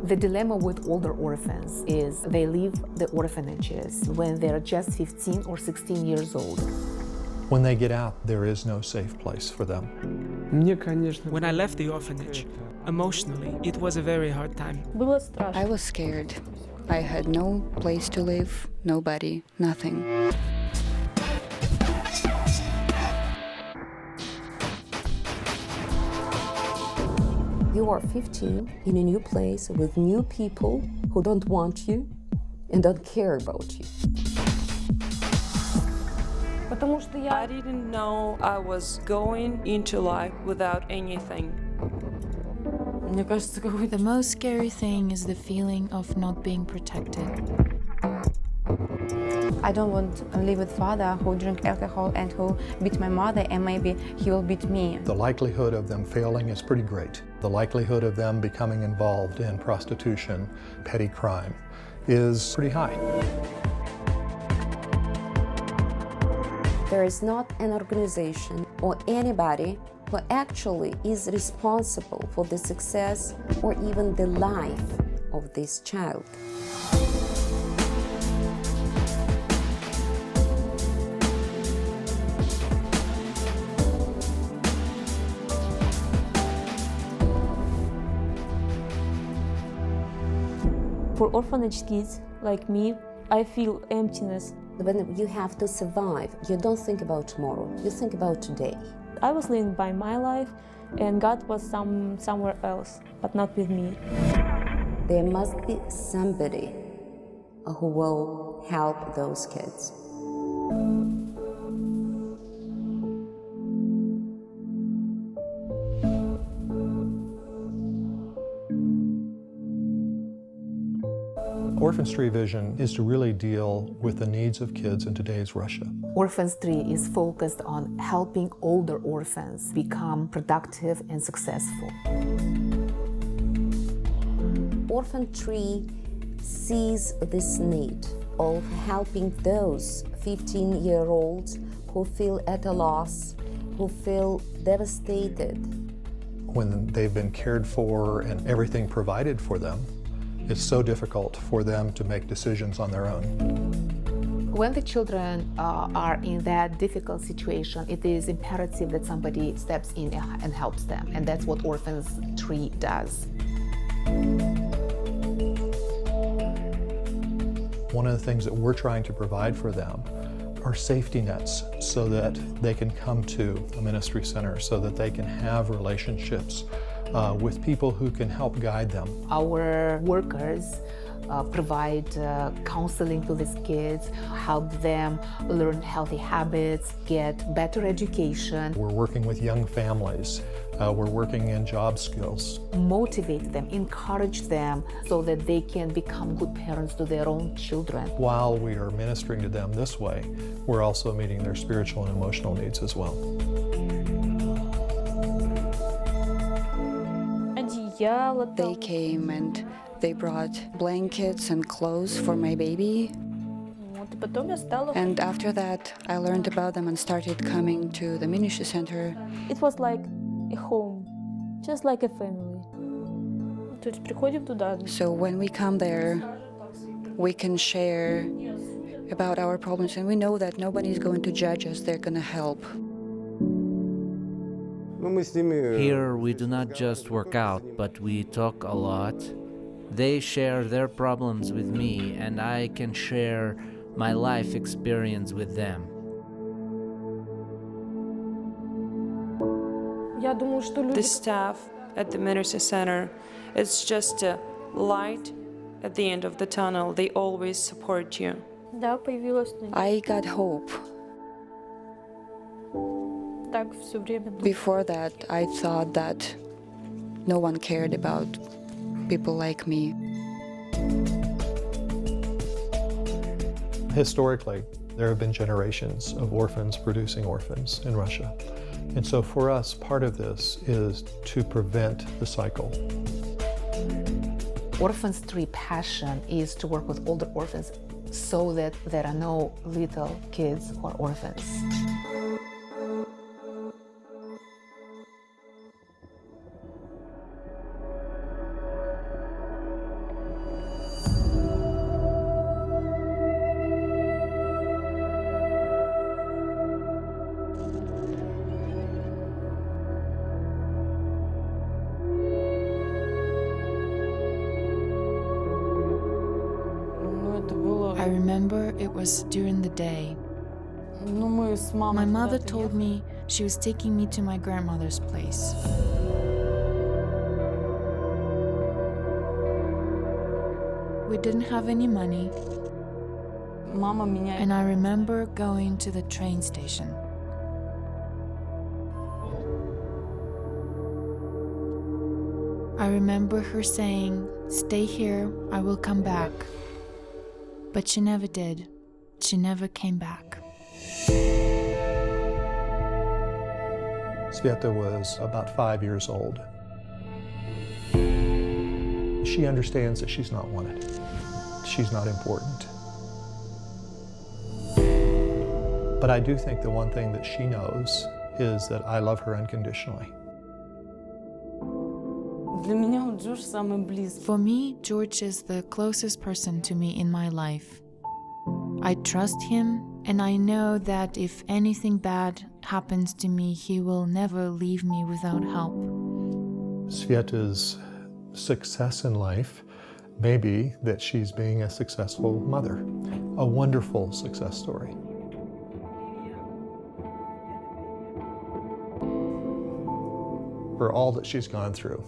The dilemma with older orphans is they leave the orphanages when they're just 15 or 16 years old. When they get out, there is no safe place for them. When I left the orphanage, emotionally, it was a very hard time. I was scared. I had no place to live, nobody, nothing. You are 15 in a new place with new people who don't want you and don't care about you. I didn't know I was going into life without anything. The most scary thing is the feeling of not being protected. I don't want to live with father who drink alcohol and who beat my mother, and maybe he will beat me. The likelihood of them failing is pretty great. The likelihood of them becoming involved in prostitution, petty crime, is pretty high. There is not an organization or anybody who actually is responsible for the success or even the life of this child. For orphanage kids like me, I feel emptiness. When you have to survive, you don't think about tomorrow, you think about today. I was living by my life, and God was somewhere else, but not with me. There must be somebody who will help those kids. Orphan's Tree vision is to really deal with the needs of kids in today's Russia. Orphan's Tree is focused on helping older orphans become productive and successful. Orphan Tree sees this need of helping those 15-year-olds who feel at a loss, who feel devastated. When they've been cared for and everything provided for them, it's so difficult for them to make decisions on their own. When the children are in that difficult situation, it is imperative that somebody steps in and helps them, and that's what Orphan's Tree does. One of the things that we're trying to provide for them are safety nets so that they can come to a ministry center, so that they can have relationships with people who can help guide them. Our workers provide counseling to these kids, help them learn healthy habits, get better education. We're working with young families. We're working in job skills. Motivate them, encourage them so that they can become good parents to their own children. While we are ministering to them this way, we're also meeting their spiritual and emotional needs as well. They came and they brought blankets and clothes for my baby. And after that, I learned about them and started coming to the ministry center. It was like a home, just like a family. So when we come there, we can share about our problems, and we know that nobody is going to judge us, they're going to help. Here we do not just work out, but we talk a lot. They share their problems with me, and I can share my life experience with them. The staff at the ministry center, it's just a light at the end of the tunnel. They always support you. I got hope. Before that, I thought that no one cared about people like me. Historically, there have been generations of orphans producing orphans in Russia. And so for us, part of this is to prevent the cycle. Orphan's Tree passion is to work with older orphans so that there are no little kids or orphans. I remember it was during the day. My mother told me she was taking me to my grandmother's place. We didn't have any money, and I remember going to the train station. I remember her saying, "Stay here, I will come back." But she never did. She never came back. Sveta was about 5 years old. She understands that she's not wanted. She's not important. But I do think the one thing that she knows is that I love her unconditionally. For me, George is the closest person to me in my life. I trust him, and I know that if anything bad happens to me, he will never leave me without help. Sveta's success in life may be that she's being a successful mother, a wonderful success story. For all that she's gone through,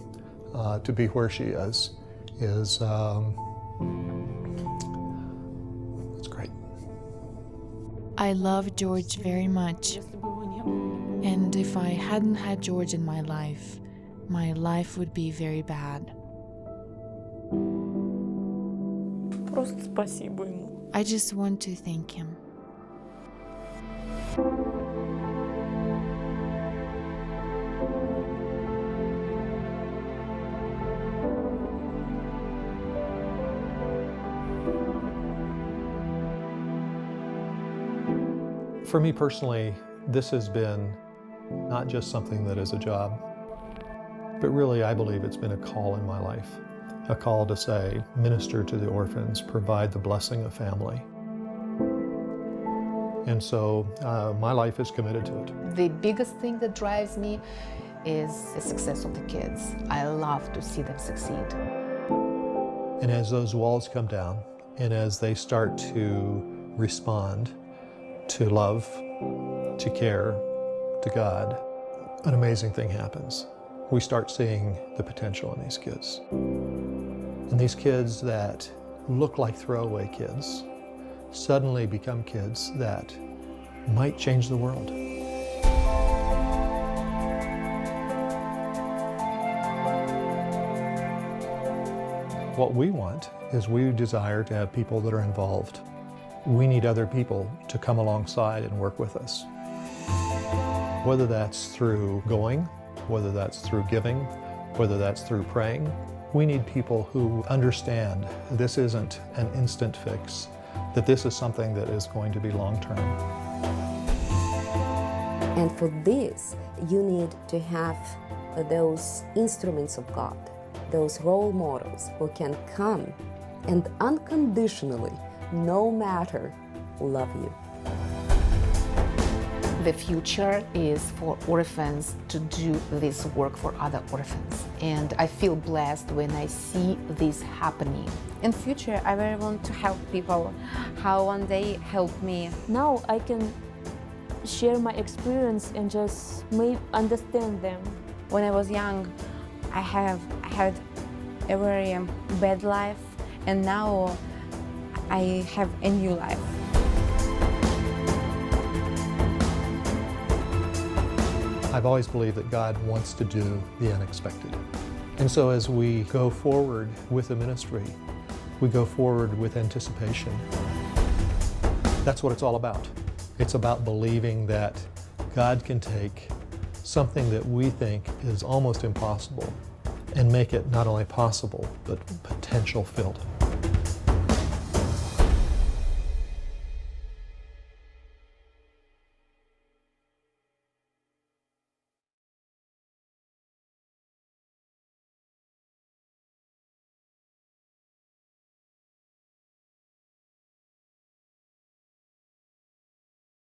to be where she is it's great. I love George very much, and if I hadn't had George in my life would be very bad. I just want to thank him. For me personally, this has been not just something that is a job, but really I believe it's been a call in my life. A call to say, minister to the orphans, provide the blessing of family. And so my life is committed to it. The biggest thing that drives me is the success of the kids. I love to see them succeed. And as those walls come down, and as they start to respond to love, to care, to God, an amazing thing happens. We start seeing the potential in these kids. And these kids that look like throwaway kids suddenly become kids that might change the world. What we want is we desire to have people that are involved. We need other people to come alongside and work with us. Whether that's through going, whether that's through giving, whether that's through praying, we need people who understand this isn't an instant fix, that this is something that is going to be long-term. And for this, you need to have those instruments of God, those role models who can come and unconditionally, no matter, love you. The future is for orphans to do this work for other orphans. And I feel blessed when I see this happening. In future, I really want to help people, how one day help me. Now I can share my experience and just understand them. When I was young, I had a very bad life, and now I have a new life. I've always believed that God wants to do the unexpected. And so as we go forward with the ministry, we go forward with anticipation. That's what it's all about. It's about believing that God can take something that we think is almost impossible and make it not only possible, but potential filled.